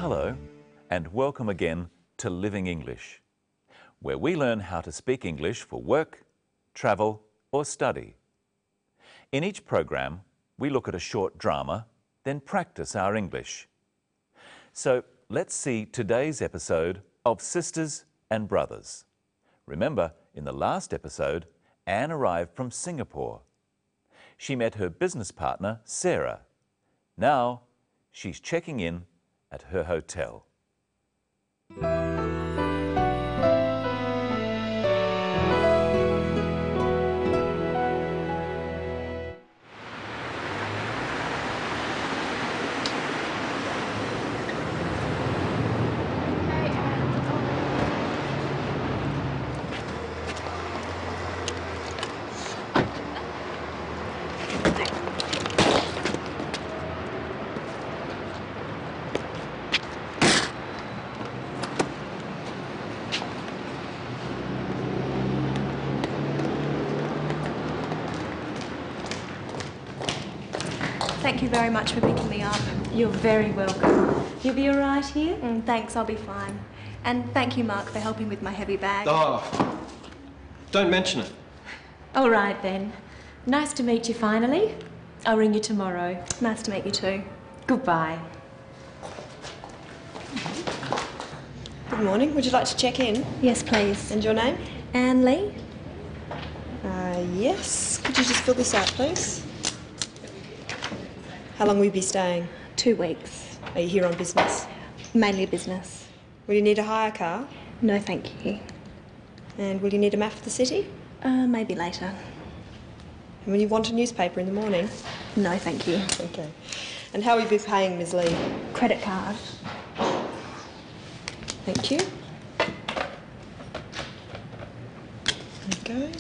Hello, and welcome again to Living English, where we learn how to speak English for work, travel, or study. In each program, we look at a short drama, then practice our English. So let's see today's episode of Sisters and Brothers. Remember, in the last episode, Anne arrived from Singapore. She met her business partner, Sarah. Now, she's checking in at her hotel. Thank you very much for picking me up. You're very welcome. You'll be all right here? Thanks, I'll be fine. And thank you, Mark, for helping with my heavy bag. Oh, don't mention it. All right then. Nice to meet you finally. I'll ring you tomorrow. Nice to meet you too. Goodbye. Good morning. Would you like to check in? Yes, please. And your name? Anne Lee? Yes. Could you just fill this out, please? How long will you be staying? 2 weeks. Are you here on business? Mainly business. Will you need a hire car? No, thank you. And will you need a map of the city? Maybe later. And will you want a newspaper in the morning? No, thank you. Okay. And how will you be paying, Ms. Lee? Credit card. Thank you. There you go.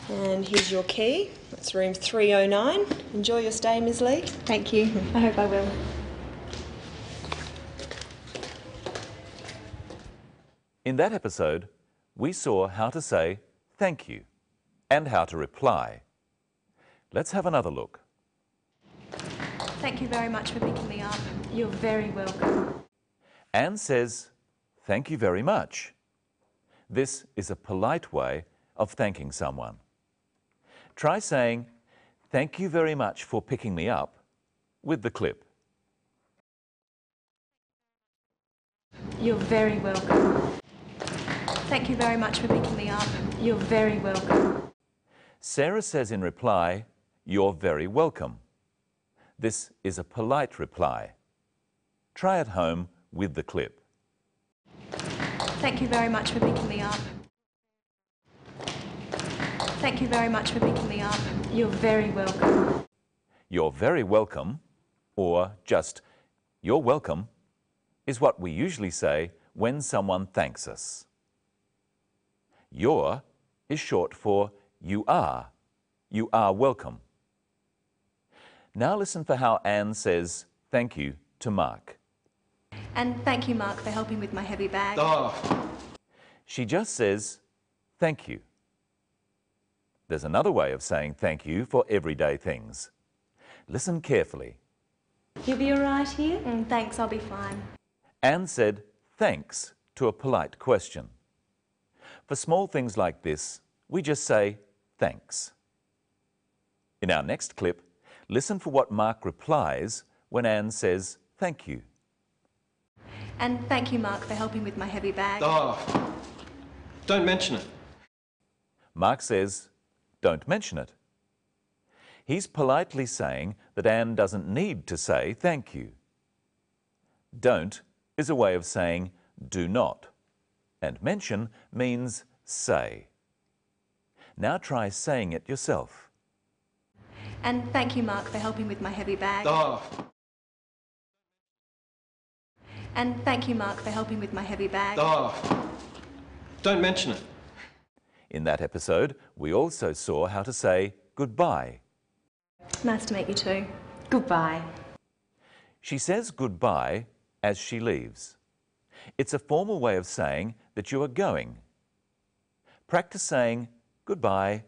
And here's your key. That's room 309. Enjoy your stay, Ms. Lee. Thank you. I hope I will. In that episode, we saw how to say thank you and how to reply. Let's have another look. Thank you very much for picking me up. You're very welcome. Anne says, thank you very much. This is a polite way of thanking someone. Try saying, thank you very much for picking me up with the clip. You're very welcome. Thank you very much for picking me up. You're very welcome. Sarah says in reply, you're very welcome. This is a polite reply. Try at home with the clip. Thank you very much for picking me up. Thank you very much for picking me up. You're very welcome. You're very welcome, or just you're welcome, is what we usually say when someone thanks us. Your is short for you are. You are welcome. Now listen for how Anne says thank you to Mark. And thank you, Mark, for helping with my heavy bag. Oh, She just says thank you. There's another way of saying thank you for everyday things. Listen carefully. You'll be all right here? Thanks, I'll be fine. Anne said thanks to a polite question. For small things like this, we just say thanks. In our next clip, listen for what Mark replies when Anne says thank you. And thank you, Mark, for helping with my heavy bag. oh, don't mention it. Mark says, don't mention it. He's politely saying that Anne doesn't need to say thank you. Don't is a way of saying do not, and mention means say. Now try saying it yourself. And thank you, Mark, for helping with my heavy bag. Oh, And thank you, Mark, for helping with my heavy bag. oh, don't mention it. In that episode, we also saw how to say goodbye. Nice to meet you too. Goodbye. She says goodbye as she leaves. It's a formal way of saying that you are going. Practice saying goodbye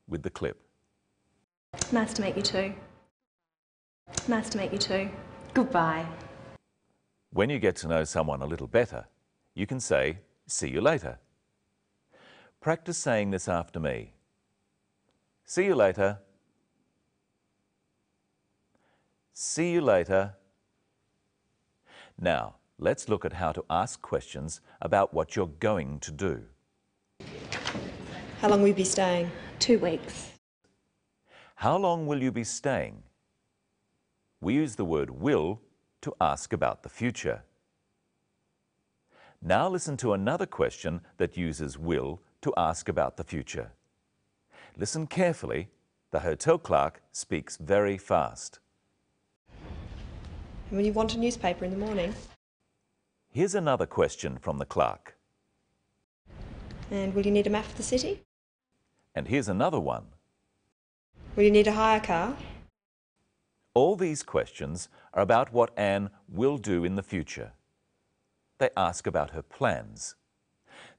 with the clip. Nice to meet you too. Nice to meet you too. Goodbye. When you get to know someone a little better, you can say, "See you later." Practice saying this after me. See you later. See you later. Now, let's look at how to ask questions about what you're going to do. How long will you be staying? 2 weeks. How long will you be staying? We use the word will to ask about the future. Now listen to another question that uses will to ask about the future. Listen carefully. The hotel clerk speaks very fast. And will you want a newspaper in the morning? Here's another question from the clerk. And will you need a map of the city? And here's another one. Will you need a hire car? All these questions are about what Anne will do in the future. They ask about her plans.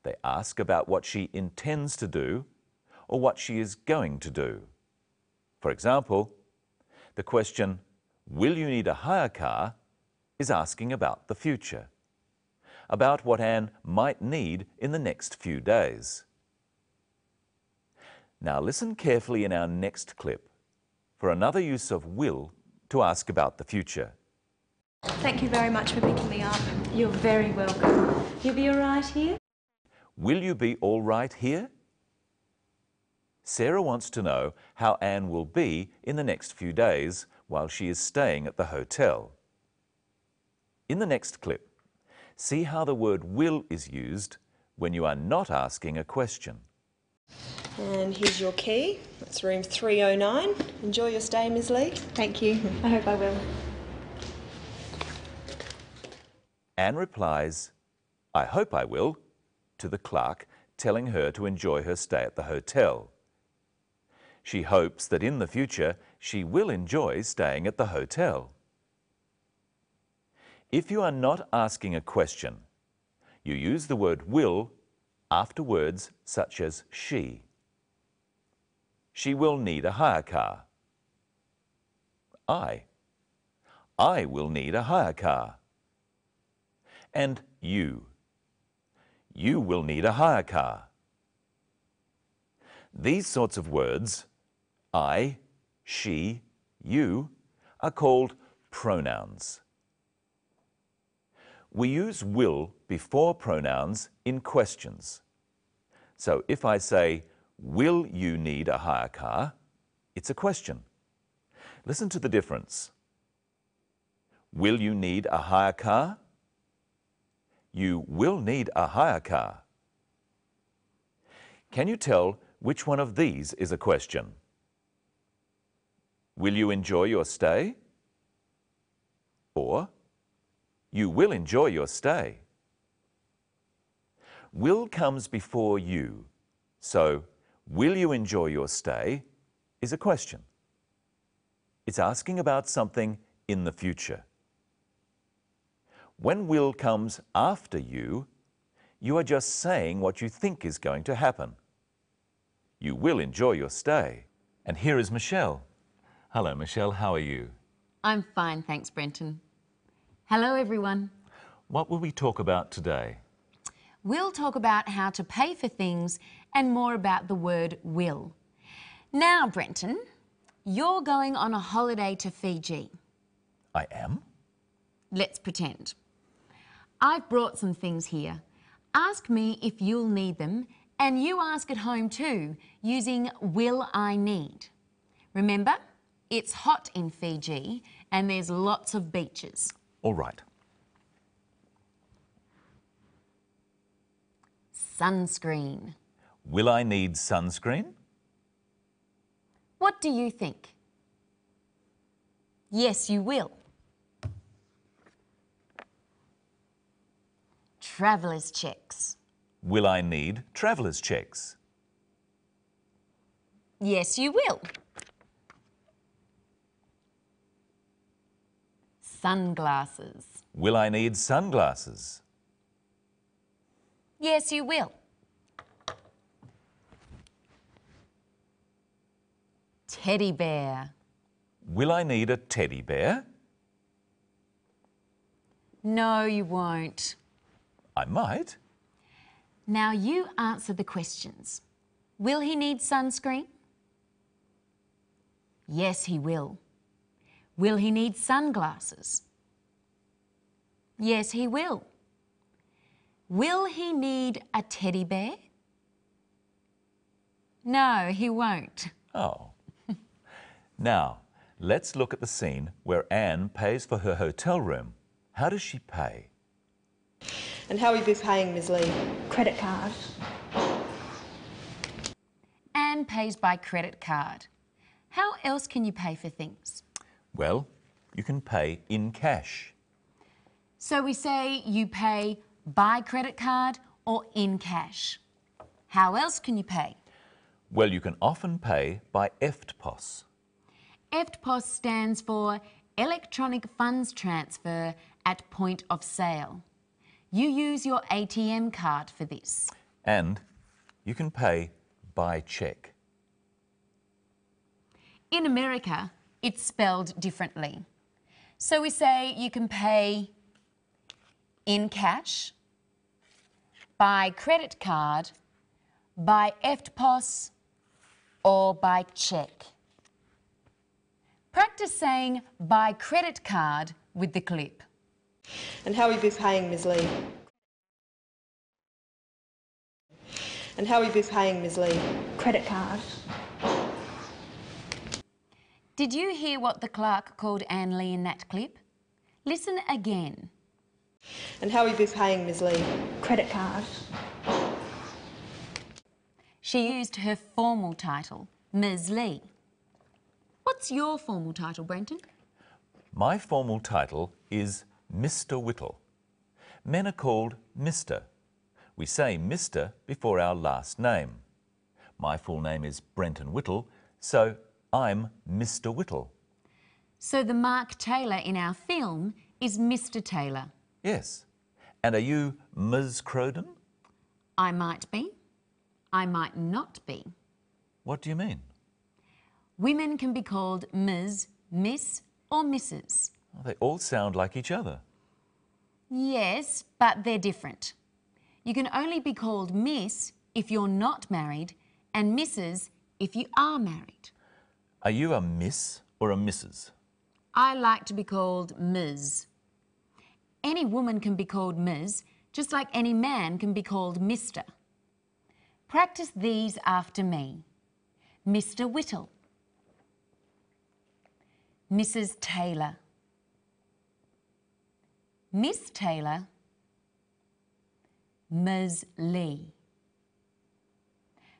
They ask about what she intends to do or what she is going to do. For example, the question, "Will you need a hire car?" is asking about the future, about what Anne might need in the next few days. Now listen carefully in our next clip for another use of will to ask about the future. Thank you very much for picking me up. You're very welcome. You'll be all right here? Will you be all right here? Sarah wants to know how Anne will be in the next few days while she is staying at the hotel. In the next clip, see how the word will is used when you are not asking a question. And here's your key. That's room 309. Enjoy your stay, Ms. Lee. Thank you. I hope I will. Anne replies, "I hope I will," to the clerk, telling her to enjoy her stay at the hotel. She hopes that in the future she will enjoy staying at the hotel. If you are not asking a question, you use the word will after words such as she. She will need a hire car. I will need a hire car. And you will need a hire car. These sorts of words, I, she, you, are called pronouns. We use will before pronouns in questions. So if I say, "Will you need a hire car?" it's a question. Listen to the difference. Will you need a hire car? You will need a hire car. Can you tell which one of these is a question? Will you enjoy your stay? Or, you will enjoy your stay. Will comes before you, so will you enjoy your stay is a question. It's asking about something in the future. When will comes after you are just saying what you think is going to happen. You will enjoy your stay. And here is Michelle. Hello, Michelle, how are you? I'm fine, thanks, Brenton. Hello, everyone. What will we talk about today? We'll talk about how to pay for things and more about the word will. Now, Brenton, you're going on a holiday to Fiji. I am? Let's pretend. I've brought some things here. Ask me if you'll need them, and you ask at home too, using will I need. Remember, it's hot in Fiji and there's lots of beaches. All right. Sunscreen. Will I need sunscreen? What do you think? Yes, you will. Traveller's checks. Will I need traveller's checks? Yes, you will. Sunglasses. Will I need sunglasses? Yes, you will. Teddy bear. Will I need a teddy bear? No, you won't. I might. Now you answer the questions. Will he need sunscreen? Yes, he will. Will he need sunglasses? Yes, he will. Will he need a teddy bear? No, he won't. Oh. Now, let's look at the scene where Anne pays for her hotel room. How does she pay? And how will you be paying, Ms. Lee? Credit card. Anne pays by credit card. How else can you pay for things? Well, you can pay in cash. So we say you pay by credit card or in cash. How else can you pay? Well, you can often pay by EFTPOS. EFTPOS stands for Electronic Funds Transfer at Point of Sale. You use your ATM card for this. And you can pay by cheque. In America, it's spelled differently. So we say you can pay in cash, by credit card, by EFTPOS, or by cheque. Practice saying by credit card with the clip. And how will you be paying, Ms. Lee? And how will you be paying, Ms. Lee? Credit card. Did you hear what the clerk called Anne Lee in that clip? Listen again. And how will you be paying, Ms. Lee? Credit card. She used her formal title, Ms. Lee. What's your formal title, Brenton? My formal title is Mr. Whittle. Men are called Mr. We say Mr. before our last name. My full name is Brenton Whittle, so I'm Mr. Whittle. So the Mark Taylor in our film is Mr. Taylor. Yes. And are you Ms. Crowden? I might be. I might not be. What do you mean? Women can be called Ms., Miss or Mrs. Well, they all sound like each other. Yes, but they're different. You can only be called Miss if you're not married and Mrs. if you are married. Are you a Miss or a Mrs.? I like to be called Ms. Any woman can be called Ms., just like any man can be called Mr. Practice these after me. Mr. Whittle. Mrs. Taylor. Miss Taylor. Ms. Lee.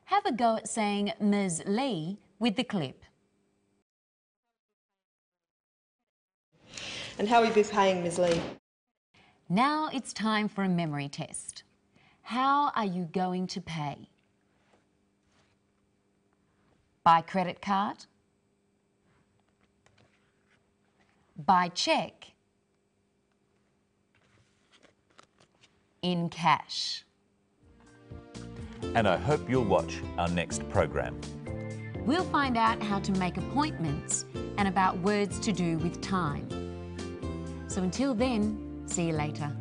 Have a go at saying Ms. Lee with the clip. And how will you be paying, Ms. Lee? Now it's time for a memory test. How are you going to pay? By credit card? By cheque? In cash? And I hope you'll watch our next program. We'll find out how to make appointments and about words to do with time. So until then, see you later.